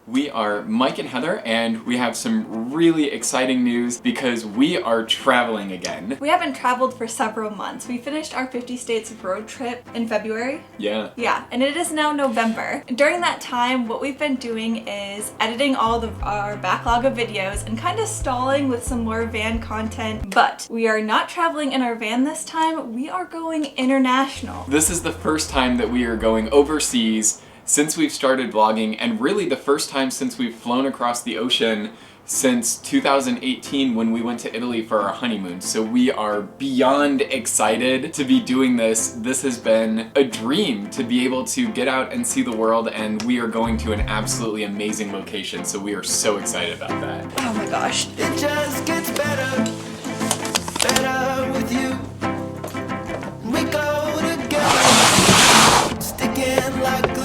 We are Mike and Heather, and we have some really exciting news because we are traveling again. We haven't traveled for several months. We finished our 50 states road trip in February. Yeah. Yeah, and it is now November. During that time, what we've been doing is editing all of our backlog of videos and kind of stalling with some more van content. But we are not traveling in our van this time. We are going international. This is the first time that we are going overseas since we've started vlogging, and really the first time since we've flown across the ocean since 2018 when we went to Italy for our honeymoon. So we are beyond excited to be doing this. This has been a dream to be able to get out and see the world, and we are going to an absolutely amazing location. So we are so excited about that. Oh my gosh. It just gets better, better with you. We go together, sticking like glue.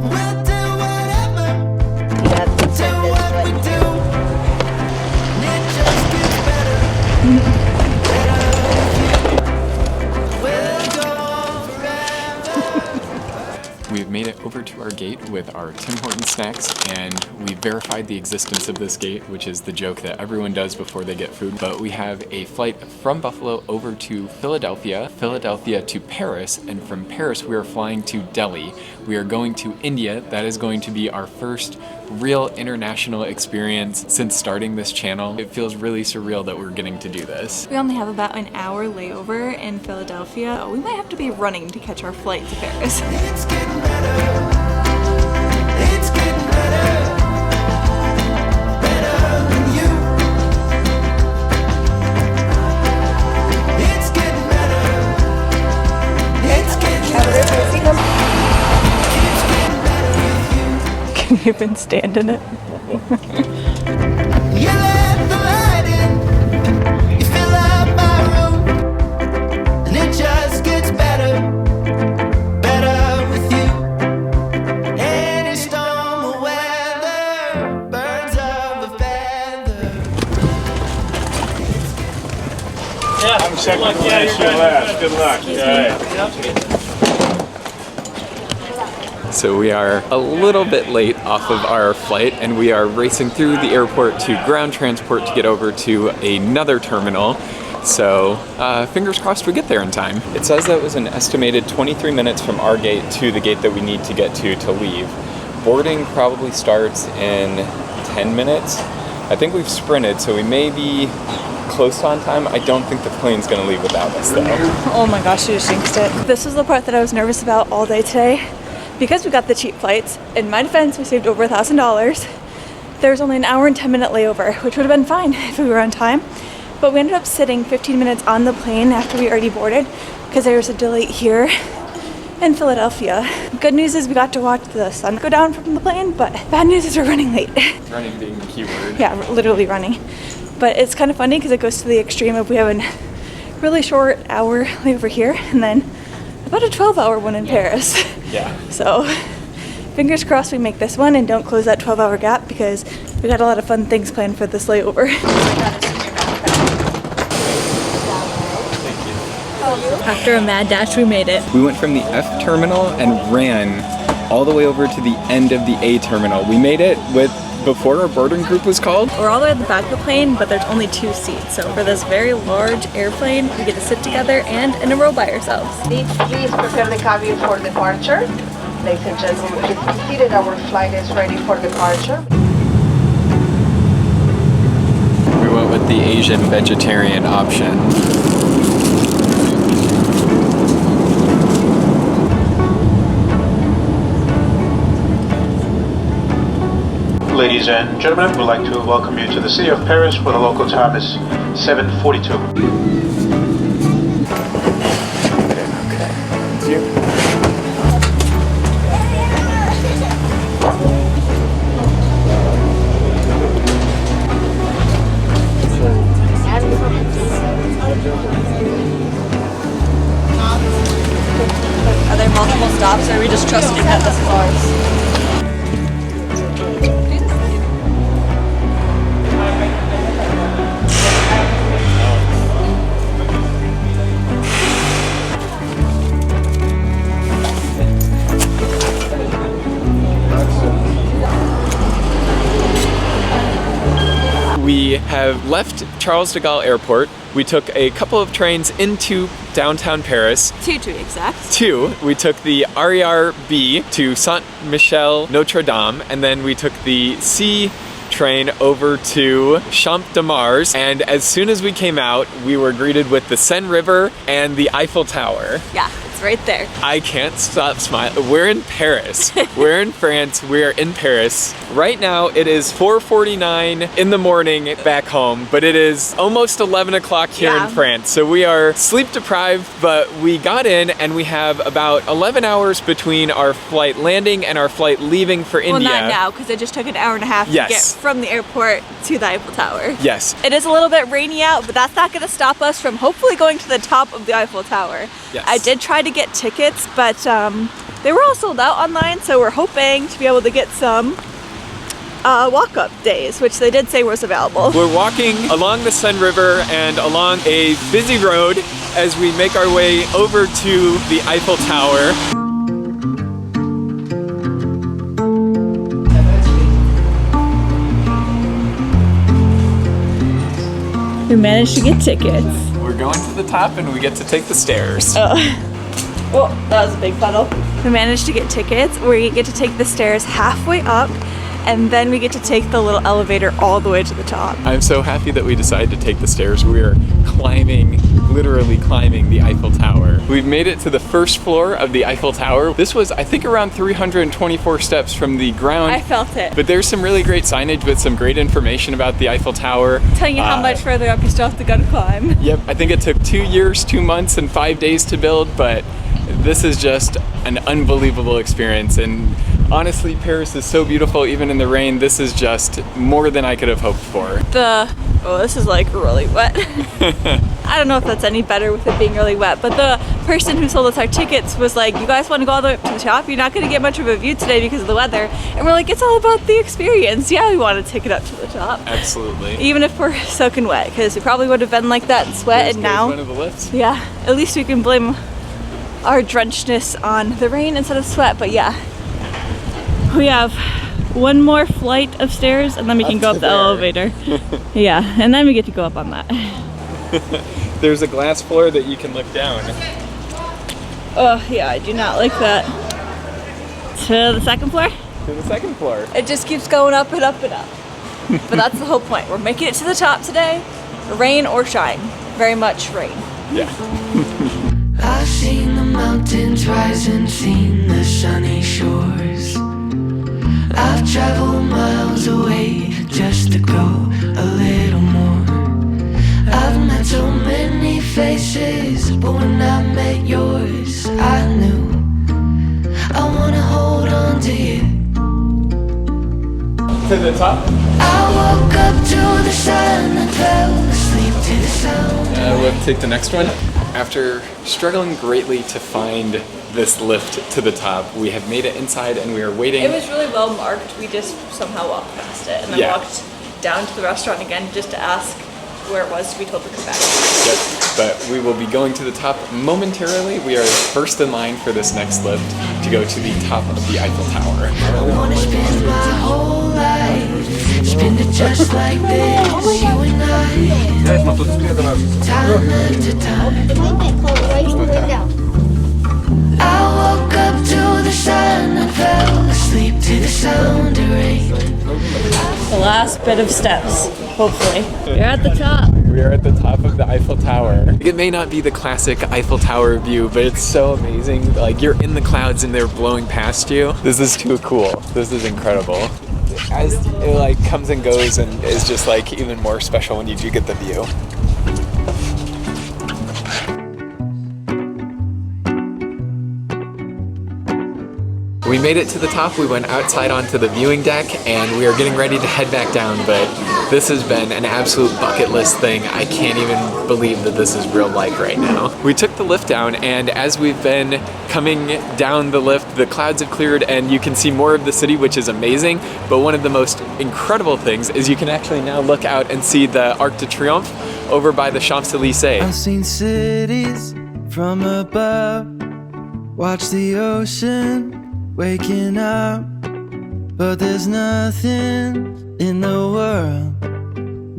We'll do whatever, do what we do. And it just gets better, better with you. We'll go forever. We've made it over to our gate with our Tim Hortons snacks, and we verified the existence of this gate, which is the joke that everyone does before they get food. But we have a flight from Buffalo over to Philadelphia, Philadelphia to Paris, and from Paris we are flying to Delhi. We are going to India. That is going to be our first real international experience since starting this channel. It feels really surreal that we're getting to do this. We only have about an hour layover in Philadelphia. We might have to be running to catch our flight to Paris. It's getting better. It's getting better. Better than you. It's getting better. It's getting better. It's getting better with you. Can you even stand in it? You let the light in. You fill up my room. And it just gets better. Better with you. Any storm or weather, birds of a feather. I'm second last, you're last. Good luck. All right. So we are a little bit late off of our flight, and we are racing through the airport to ground transport to get over to another terminal. So fingers crossed we get there in time. It says that it was an estimated 23 minutes from our gate to the gate that we need to get to leave. Boarding probably starts in 10 minutes. I think we've sprinted, so we may be close on time. I don't think the plane's gonna leave without us though. Oh my gosh, you just jinxed it. This was the part that I was nervous about all day today. Because we got the cheap flights, in my defense, we saved over $1,000. There was only an hour and 10-minute layover, which would have been fine if we were on time. But we ended up sitting 15 minutes on the plane after we already boarded because there was a delay here in Philadelphia. Good news is we got to watch the sun go down from the plane, but bad news is we're running late. Running being the key word. Yeah, literally running. But it's kind of funny because it goes to the extreme of we have a really short hour layover here and then about a 12-hour one in Paris. Yeah. So fingers crossed we make this one and don't close that 12-hour gap because we got a lot of fun things planned for this layover. After a mad dash, we made it. We went from the F terminal and ran all the way over to the end of the A terminal. We made it with before our boarding group was called. We're all the way at the back of the plane, but there's only 2 seats. So for this very large airplane, we get to sit together and in a row by ourselves. Please prepare the cabin for departure. Ladies and gentlemen, please be seated. Our flight is ready for departure. We went with the Asian vegetarian option. Ladies and gentlemen, we'd like to welcome you to the city of Paris, where the local time is 7:42. Are there multiple stops or are we just trusting that this is ours? have left Charles de Gaulle Airport. We took a couple of trains into downtown Paris. 2 to be exact. 2. We took the RER B to Saint Michel-Notre-Dame, and then we took the C train over to Champ de Mars, and as soon as we came out, we were greeted with the Seine River and the Eiffel Tower. Yeah, it's right there. I can't stop smiling. We're in Paris. We're in France. We're in Paris. Right now, it is 4:49 in the morning back home, but it is almost 11 o'clock here in France. So we are sleep deprived, but we got in and we have about 11 hours between our flight landing and our flight leaving for India. Well, not now, because it just took an hour and a half to get from the airport to the Eiffel Tower. Yes. It is a little bit rainy out, but that's not going to stop us from hopefully going to the top of the Eiffel Tower. Yes. I did try to get tickets, but they were all sold out online, so we're hoping to be able to get some walk-up days, which they did say was available. We're walking along the Seine River and along a busy road as we make our way over to the Eiffel Tower. We managed to get tickets. We're going to the top and we get to take the stairs. Well, that was a big puddle. We managed to get tickets. We get to take the stairs halfway up, and then we get to take the little elevator all the way to the top. I'm so happy that we decided to take the stairs. We're climbing, literally climbing the Eiffel Tower. We've made it to the first floor of the Eiffel Tower. This was, I think, around 324 steps from the ground. I felt it. But there's some really great signage with some great information about the Eiffel Tower. Telling you how much further up you still have to go to climb. Yep, I think it took 2 years, 2 months, and 5 days to build, but this is just an unbelievable experience. And honestly, Paris is so beautiful, even in the rain. This is just more than I could have hoped for. Oh, this is like really wet. I don't know if that's any better with it being really wet, but the person who sold us our tickets was like, you guys want to go all the way up to the top? You're not going to get much of a view today because of the weather. And we're like, it's all about the experience. Yeah, we want to take it up to the top. Absolutely. Even if we're soaking wet, because we probably would have been like that in sweat, and now, one of the lifts. yeah, at least we can blame our drenchedness on the rain instead of sweat. But yeah, we have one more flight of stairs and then we can go up the elevator. Yeah, and then we get to go up on that. There's a glass floor that you can look down. Oh yeah, I do not like that. To the second floor? To the second floor. It just keeps going up and up and up. But that's the whole point. We're making it to the top today, rain or shine. Very much rain. Yeah. I've seen the mountains rise and seen the sunny shores. I've traveled miles away just to go a little more. I've met so many faces, but when I met yours, I knew I wanna hold on to you. To the top? I woke up to the sun and fell asleep to the sound. We'll take the next one. After struggling greatly to find this lift to the top, we have made it inside and we are waiting. It was really well marked. We just somehow walked past it and then walked down to the restaurant again just to ask where it was to be told to come back. Yep. But we will be going to the top momentarily. We are first in line for this next lift to go to the top of the Eiffel Tower. I wanna spend my whole life, spend it just like this, you and I, time after time. I woke up to the sun and fell asleep to the sound of rain. The last bit of steps, hopefully. You're at the top. We are at the top of the Eiffel Tower. It may not be the classic Eiffel Tower view, but it's so amazing. Like, you're in the clouds and they're blowing past you. This is too cool. This is incredible. As it like comes and goes and is just like even more special when you do get the view. We made it to the top, we went outside onto the viewing deck, and we are getting ready to head back down, but this has been an absolute bucket list thing. I can't even believe that this is real life right now. We took the lift down, and as we've been coming down the lift, the clouds have cleared and you can see more of the city, which is amazing, but one of the most incredible things is you can actually now look out and see the Arc de Triomphe over by the Champs-Élysées. I've seen cities from above, watch the ocean waking up, but there's nothing in the world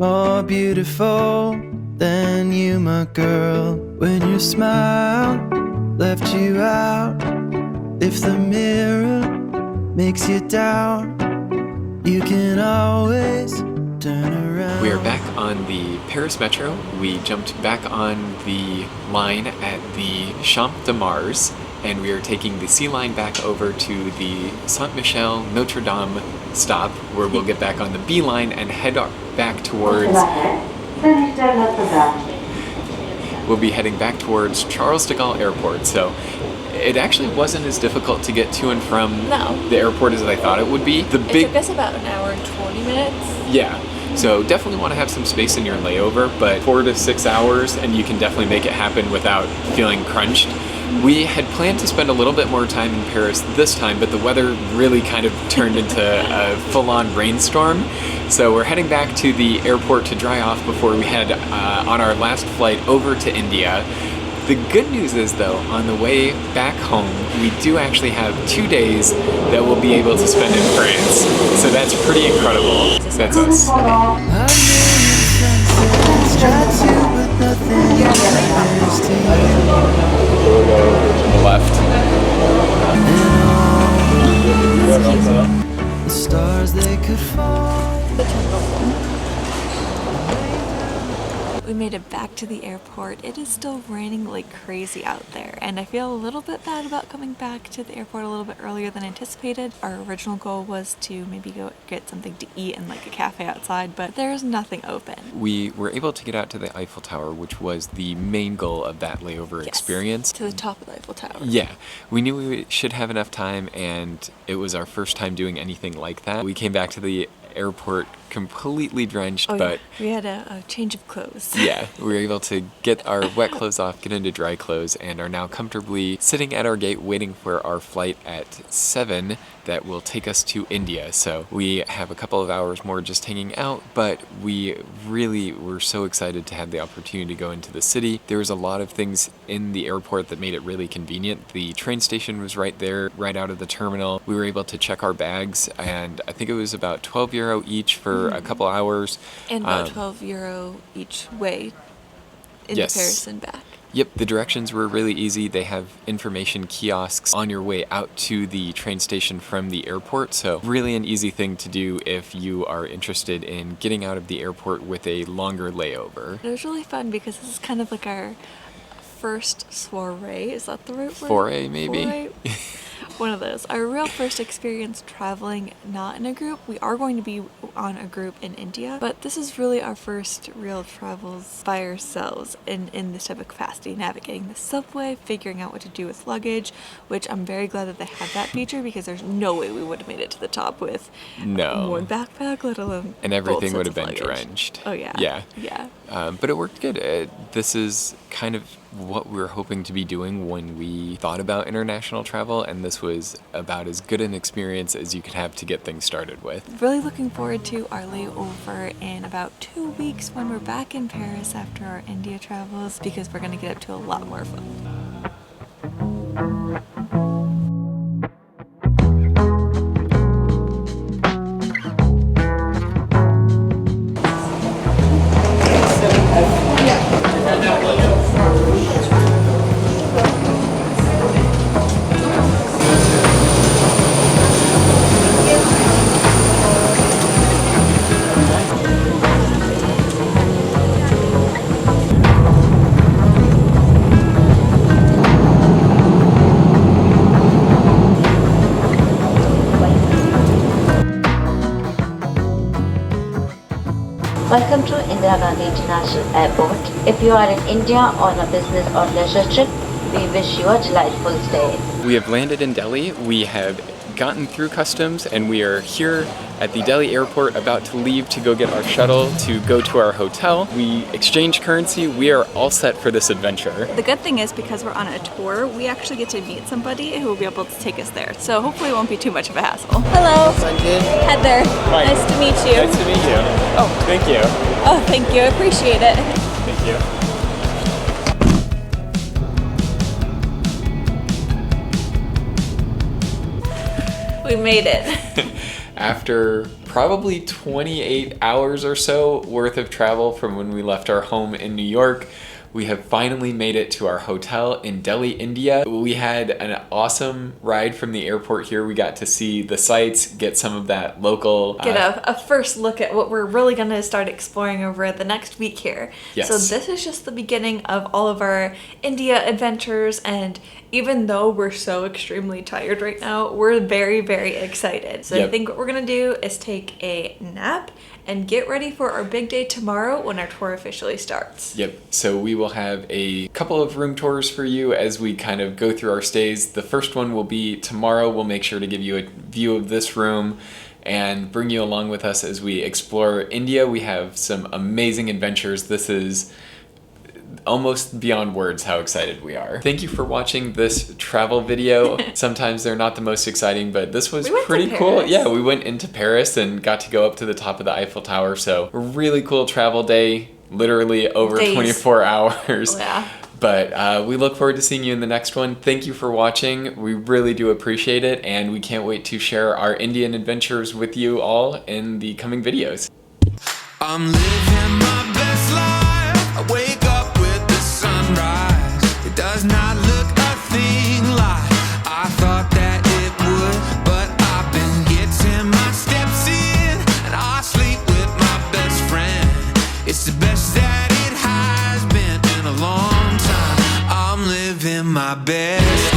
more beautiful than you, my girl. When your smile left you out, if the mirror makes you doubt, you can always turn around. We are back on the Paris Metro. We jumped back on the line at the Champ de Mars, and we are taking the C line back over to the Saint Michel-Notre-Dame stop, where we'll get back on the B line and head back towards... We'll be heading back towards Charles de Gaulle Airport. So it actually wasn't as difficult to get to and from the airport as I thought it would be. It took us about an hour and 20 minutes. Yeah. So definitely want to have some space in your layover, but 4 to 6 hours and you can definitely make it happen without feeling crunched. We had planned to spend a little bit more time in Paris this time, but the weather really kind of turned into a full-on rainstorm. So we're heading back to the airport to dry off before we head on our last flight over to India. The good news is, though, on the way back home, we do actually have 2 days that we'll be able to spend in France. So that's pretty incredible. That's us. A million sunsets try to, but nothing compares to you. We'll go over to the left. The stars, they could fall. We made it back to the airport. It is still raining like crazy out there, and I feel a little bit bad about coming back to the airport a little bit earlier than anticipated. Our original goal was to maybe go get something to eat in like a cafe outside, but there's nothing open. We were able to get out to the Eiffel Tower, which was the main goal of that layover experience. To the top of the Eiffel Tower. Yeah, we knew we should have enough time, and it was our first time doing anything like that. We came back to the airport completely drenched, but we had a change of clothes. Yeah, we were able to get our wet clothes off, get into dry clothes, and are now comfortably sitting at our gate waiting for our flight at 7 that will take us to India. So we have a couple of hours more just hanging out, but we really were so excited to have the opportunity to go into the city. There was a lot of things in the airport that made it really convenient. The train station was right there, right out of the terminal. We were able to check our bags, and I think it was about €12 each for a couple hours. And about €12 each way into Paris and back. Yep, the directions were really easy. They have information kiosks on your way out to the train station from the airport, so really an easy thing to do if you are interested in getting out of the airport with a longer layover. It was really fun because this is kind of like our first soiree. Is that the right word? Foray, maybe? Foray? One of those. Our real first experience traveling not in a group. We are going to be on a group in India, but this is really our first real travels by ourselves in this type of capacity, navigating the subway, figuring out what to do with luggage, which I'm very glad that they have that feature because there's no way we would have made it to the top with one backpack, let alone and everything would have both been sets of luggage. drenched. Oh yeah. Yeah. Yeah. But it worked good. This is kind of what we were hoping to be doing when we thought about international travel, and this was about as good an experience as you could have to get things started with. Really looking forward to our layover in about 2 weeks when we're back in Paris after our India travels, because we're going to get up to a lot more fun. Welcome to Indira Gandhi International Airport. If you are in India on a business or leisure trip, we wish you a delightful stay. We have landed in Delhi. We have gotten through customs, and we are here at the Delhi airport about to leave to go get our shuttle to go to our hotel. We exchanged currency. We are all set for this adventure. The good thing is, because we're on a tour, we actually get to meet somebody who will be able to take us there. So hopefully it won't be too much of a hassle. Hello. Heather. Hi. Nice to meet you. Nice to meet you. Oh, thank you. Oh, thank you. I appreciate it. Thank you. We made it. After probably 28 hours or so worth of travel from when we left our home in New York, we have finally made it to our hotel in Delhi, India. We had an awesome ride from the airport here. We got to see the sights, get some of that local... Get a first look at what we're really going to start exploring over the next week here. Yes. So this is just the beginning of all of our India adventures, and even though we're so extremely tired right now, we're very, very excited. So I think what we're going to do is take a nap and get ready for our big day tomorrow when our tour officially starts. Yep, so we will have a couple of room tours for you as we kind of go through our stays. The first one will be tomorrow. We'll make sure to give you a view of this room and bring you along with us as we explore India. We have some amazing adventures. This is almost beyond words how excited we are. Thank you for watching this travel video. Sometimes they're not the most exciting, but this was pretty cool. Yeah, we went into Paris and got to go up to the top of the Eiffel Tower. So a really cool travel day, literally over 24 hours. Yeah. But we look forward to seeing you in the next one. Thank you for watching. We really do appreciate it, and we can't wait to share our Indian adventures with you all in the coming videos. I'm living my best life. I wake up with the sunrise. It does not look a thing like I thought that it would, but I've been getting my steps in, and I sleep with my best friend. It's the best that it has been in a long time. I'm living my best